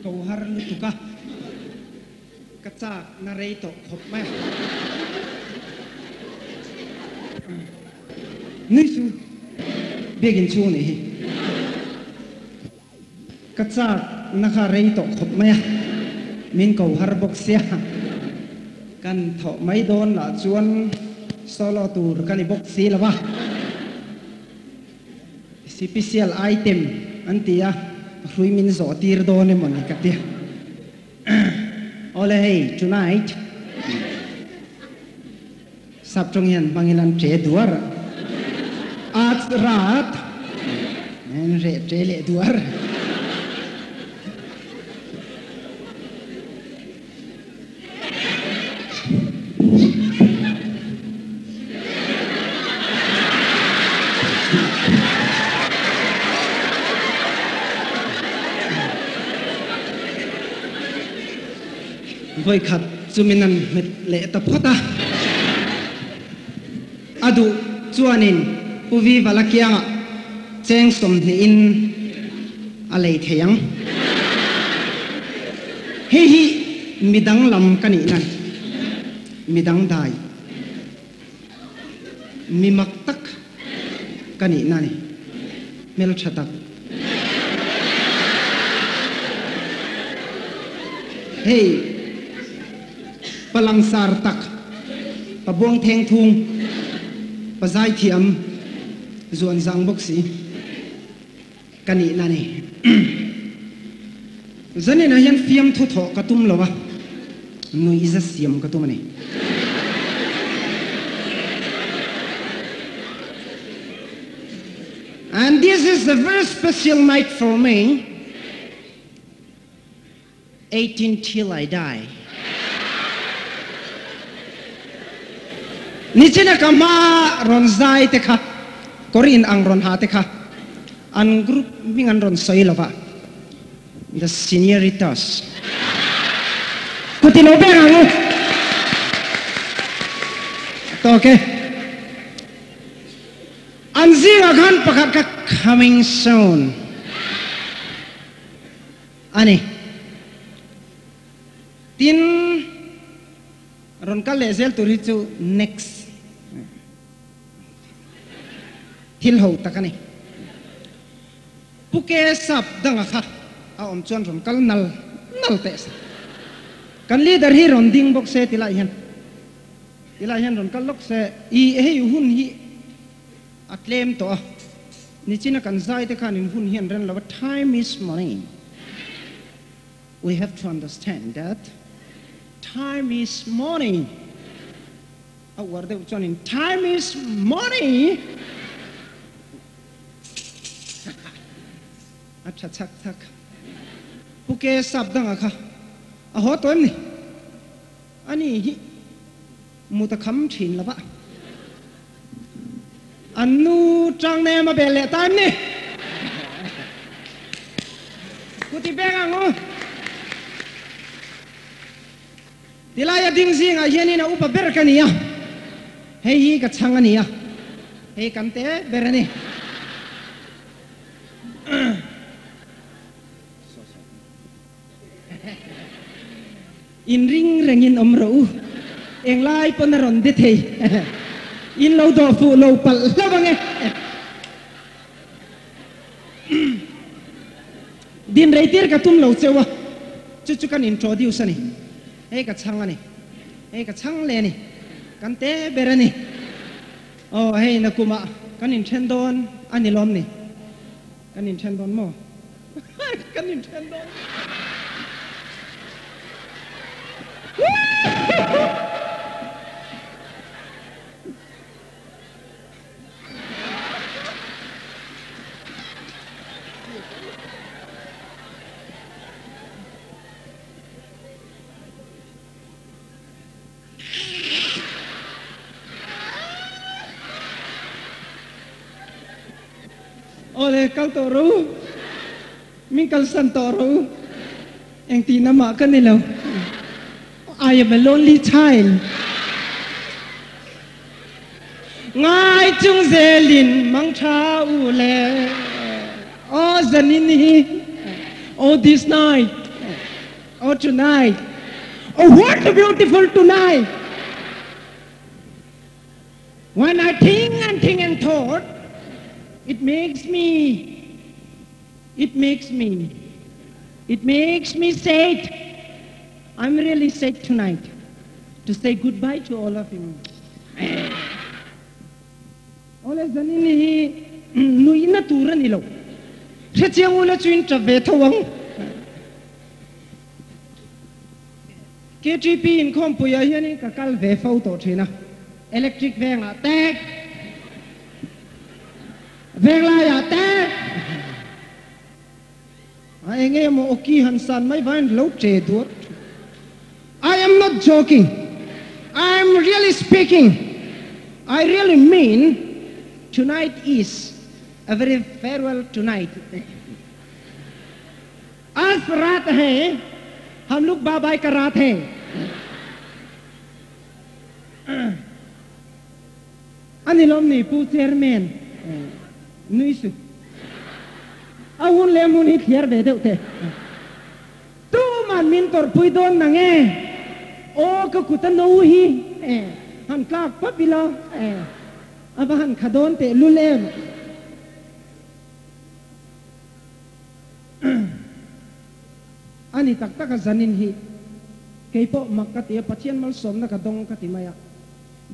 Kohhran lutuka kacak nareito khop mai nisu begin chu ni kacak nakareito khop mai min Kohhran boxia kan tho mai don la chuan solo tur kan i boxi lawa special item antia hui min zo tir don e moni katia ole hey tonight sap trong hian mangilan tre duar at rat en re tre le duar voi khat chuminan met le ta phota adu chuanin uvi valakia cheng som ni in alei theyang he hi midang lam kani nan midang dai mimak tak kani nani mel chatak hey palang sar tak pabuang theng thung pazai thiam zuan zang boxi kani nani zane na yan fiam thu tho katum lowa nui iza siam katum ani and this is a very special night for me 18 till I die nichina kama ronzai te kha korin ang ron ha te kha an group mingan ron soilova the senioritas kutino berang to okay anzinga khan pakhat ka coming soon ani tin ron kal lezel turi chu next thil ho takani puke sap danga kha a om chon ron kal nal tes kan leader hi ron ding box se tila hian ron kal lok se I he hun hi atlem to ni china kan zai te khan in hun hian ren lawa time is money we have to understand that time is money awar de chon in time is money acha chak puke sab danga kha a ho toim ni ani hi muta kham thin lawa anu chang ne ma bele time ni kuti benga ngo dilaya ding zinga hianin a upa ber kania hei hi ka changania hei kante berani in ring rengin omro englai ponaron de thei in lo do fu lo pal lawange din reitir ka tum lo chewa chu kan introduce ani hei ka changani hei ka chang le ni kan te berani oh hei nakuma kan in thendon ani lom ni kan in thendon mo kan in thendon ole kal toru min kal san toru eng ti nama kan ni lo I am a lonely child ngai chung zelin mang tha u le oh zanini oh this night Oh, tonight. Oh, what a beautiful tonight. When I think and thought, it makes me sad. I'm really sad tonight to say goodbye to all of you. All of the nui na turan ilo. Retiang ula tuin travetawang. KTP in kompuya yani kakal ve photo china. Electric venga tek. Venglai tek. Ai nghe mo oki hansan mai van lo che dur. I am not joking. I am really speaking. I really mean tonight is a very farewell tonight. आज रात है हम लोग bye bye का रात है अनिलम ने पू चेयरमैन नुइसु अवुन ले मुनि थियर बेदे उते तू मन मिन तोर पुई दोन नंगे ओ का कुतन नो ही हम काक पपिलो अब हम खदोन ते लुलेम ani tak tak zanin hi keipo makati pathian mal som na ka dong ka timaya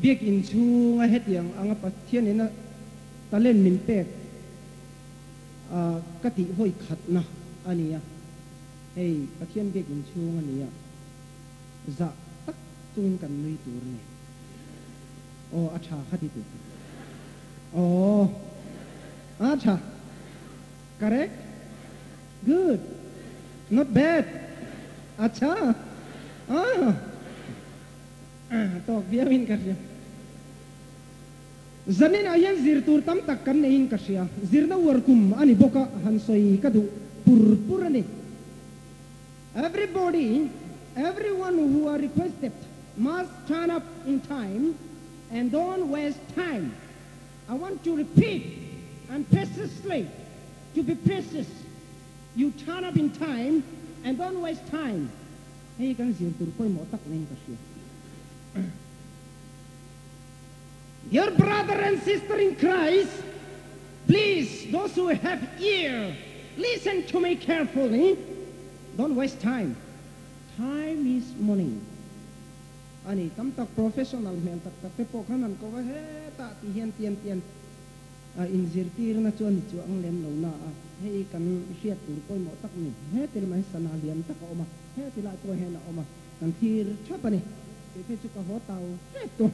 biak in chu nga het yang anga pathian ina talen min pek kati hoi khat na ania hey pathian biak in chu nga nia za tak tung kan nui tur ne o acha khati tu oh acha correct good not bad acha talk biawin karya zanin ayan zirtur tam tak kan nein kasya zirna warkum ani boka hansoi kadu purpurani everyone who are requested must turn up in time and don't waste time. I want to repeat and precisely to be precise. You turn up in time and don't waste time. Hey, kan zirtur koi mo tak nein kasya. Your brother and sister in Christ, please, those who have ear, listen to me carefully. Don't waste time. Time is money. Ani tam tak professional men tak te pokhanan ko he ta ti hian tian in zirtir na chuan chu ang lem lo na he kan riat tur koi mo tak ni he tel mai sana lian tak oma he tila to he na oma kan thir chapani te chu ka ho tau he to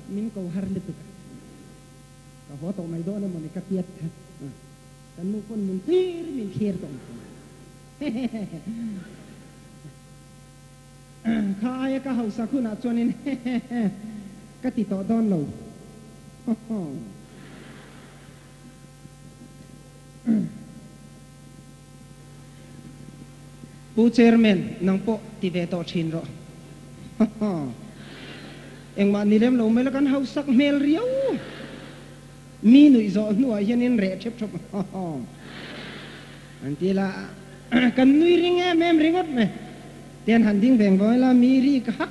min ko har le tu ka ho to mai do na mo ni ka tiat kan nu kon min thir min kher to ka aya ka hausa khuna chonin ka ti to don lo pu chairman nang po ti ve to chin ro eng ma ni lem lo me la kan hausak mel riau mi nu zo nu a hianin re chep chop antila kan nui ringe mem ringot me tiền hành điên vẹn với là miri cái hắc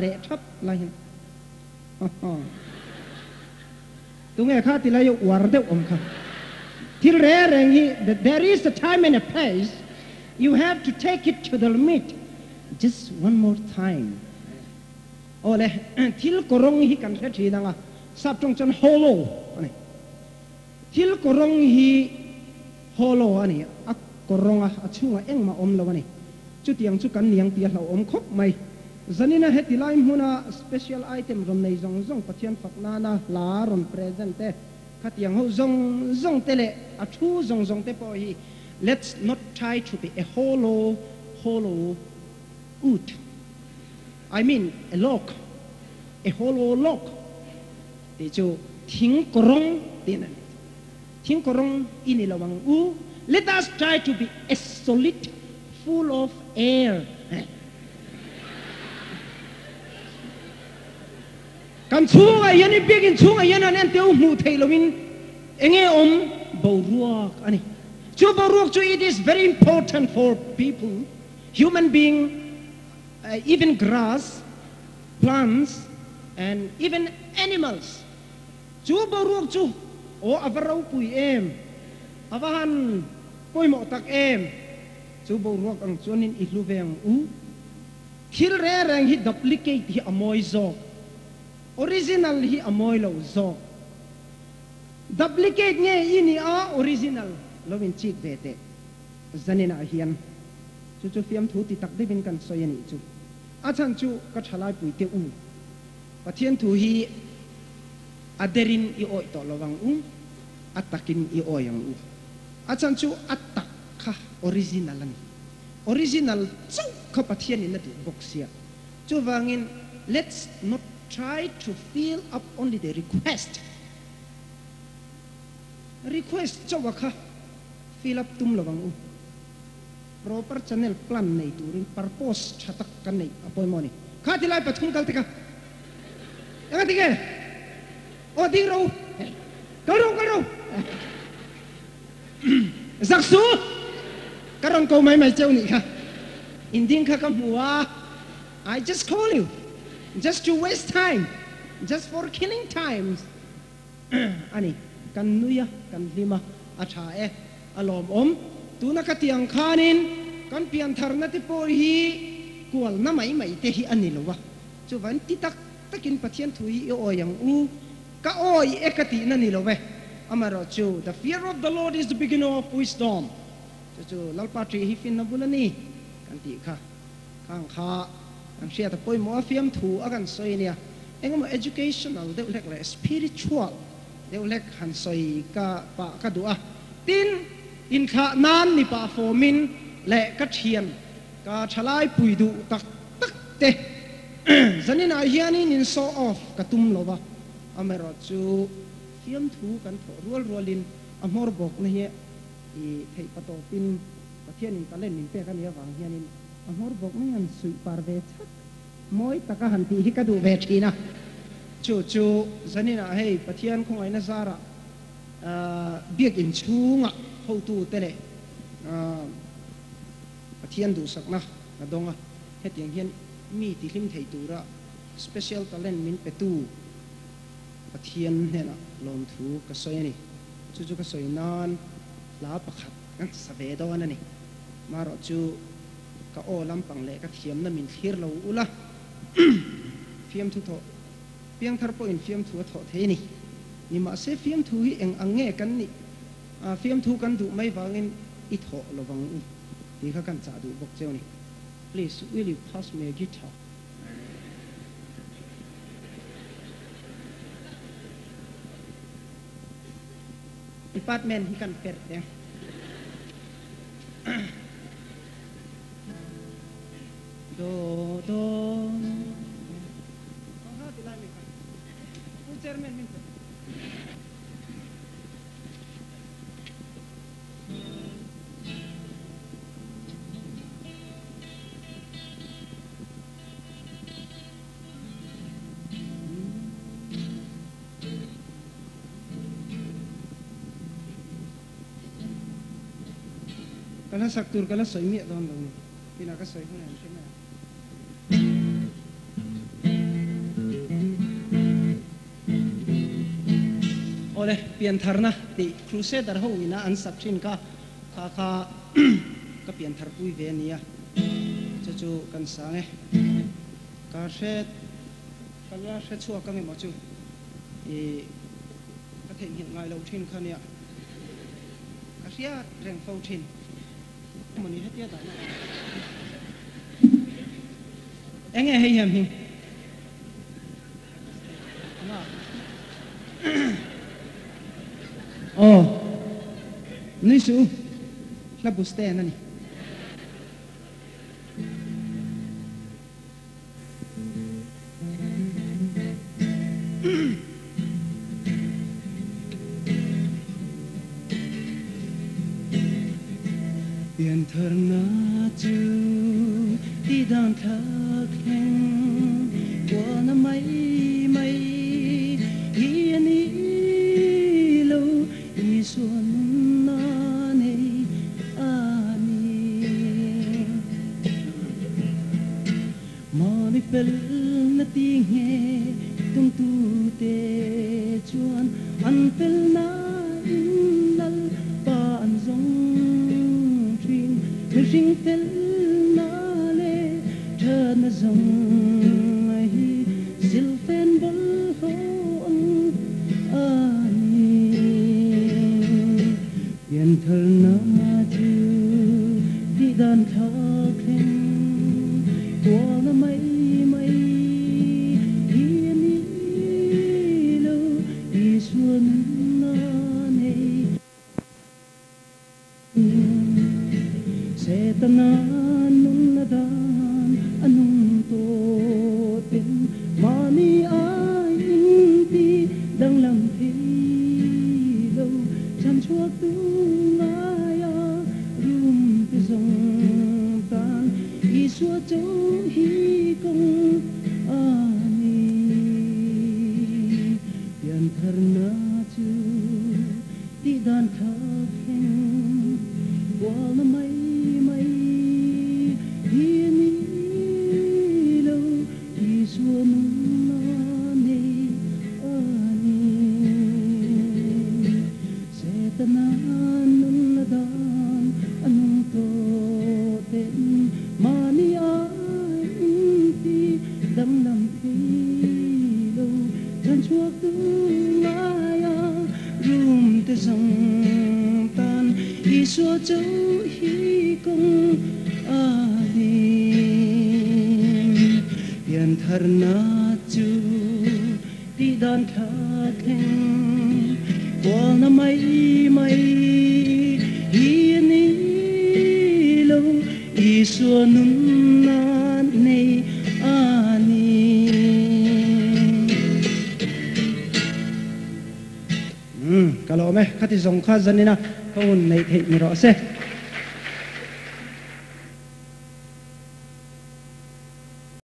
rẻ thấp là hiện tụi nghe khác thì là yêu war đâu ông khác thì rẻ rằng there is a time and a place you have to take it to the limit just one more time ole thil korong hi kan se thi nanga sap trong chân hollow ani thil korong hi hollow ani a koronga a chunga engma om lo ani chu tiang chu kan niang tia hlo om khop mai zanina hetilai huna special item rom nei zong zong pathian fakna na la ron present te khatiang ho zong zong tele a thu zong zong te po hi let's not try to be a hollow wood I mean a log a hollow log ti chu thing korong tin thing korong inilawang u let us try to be a solid full of air. Kan chunga yani begin chunga yana nen teu mu theilomin enge boruak ani. Chu boruak chu it is very important for people human being, even grass, plants, and even animals. Chú bao ruộng chú, ô avarau pui em, avahan pui mo tak em, chú bao ruộng ang chuanin iluveng u, thil re reng hi duplicate hi amoy zok, original hi amoy lo zok, duplicate nge ini a original lovin chik vete, zanina hian, chú fiam thu ti tak devin kan soyani chú, achan chú kathalai pui te u, pathian thu hi aderin i oi to lawang atakin i oyang achan chu atak kha original ani original chu kha pathian in ati boxia chu wangin let's not try to fill up only the request chawa kha fill up tum lawang proper channel plan nei turin purpose chatak kan nei apoi moni kha tilai pathung kal tika anga tige ô đi đâu có đâu giặc số các ông câu mày treo nị ha in tiếng khác cầm hùa I just call you just to waste time just for killing times ani kan nuya kan lima acha e alom tu na katiang khanin kan pian thar na ti po hi kual na mai te hi ani lowa chu van ti tak takin pathian thui o yang ka oi ekati na nilowe amaro chu the fear of the Lord is the beginning of wisdom chu lalpatri hi fin na bulani kan ti kha khang kha ang sia ta poi mo fiam thu akan soinia engom educational de lek le spiritual de lek han soi ka pa ka dua tin in kha nan ni pa formin le ka thian ka thalai pui du tak te zanina hianin in so off katum lowa amero chu fiam thu kan tho rualin amor bok na hi I thei pato pin pathian in kalen nin pe kan ya wang hianin amor bok na yan sui parve thak moi taka han ti hi ka du ve thina chu zanina hei pathian khong aina zara biak in chunga ho tu tele pathian du sakna adonga hetiang hian mi ti hlim thei tura special talent min petu pathian hena lom thu ka soyani chu ka soinan la pakhat kan save do anani maro chu ka o lampang le ka thiam na min thir lo ula fiam thu tho piang thar po in fiam thu tho the ni ni ma se fiam thu hi eng ange kan ni fiam thu kan du mai wangin I tho lo wang ti kha kan cha du bok cheu ni please will you pass me a guitar department hi kan per te do ha dilai mi ka pu chairman min kala saktur kala soi mi don don pina ka soi hunan chena ole pian tharna ti crusader ho ina an saktin ka ka pian thar pui ve nia chu kan sange ka set kala se chua ka nge mo chu ka theng hin ngai lo thin khania ka sia reng fo thin mani hết tiết rồi anh nghe hay hầm hình nuôi su là buste nani Biển thơ ngã chu đi đàn thác khen qua năm mấy yên ý lâu ý xuân na này ani pel na ti nghe tung tu te chuan an pel na in lal pa an zong trin mi ring pel na le thơ na zong ai sil fen bol ho ani yen thar na chu đi đàn thơ khen qua nó mấy mấy hiên ý lâu đi xuân này sẽ tâm nung na đàn anung to tin mà mi ai ti đang làm thế lâu chan chuộc tu ai rum te dòng tan y xua châu hi công ani yan thar na chu ti dan tha khen qua na mai mai hi ni lâu y xua na ne ani se ta na nun na dan anung to ten mani ai ti dam nam thi lâu chan chuộc tu ngai rum te dòng tan y xua châu hi công ani yan thar na chu ti dan tha khen qua na mai mai hi ni lâu y xua nun na nei ani kalau meh khati zong kha zanina kaun nei thei ni ro se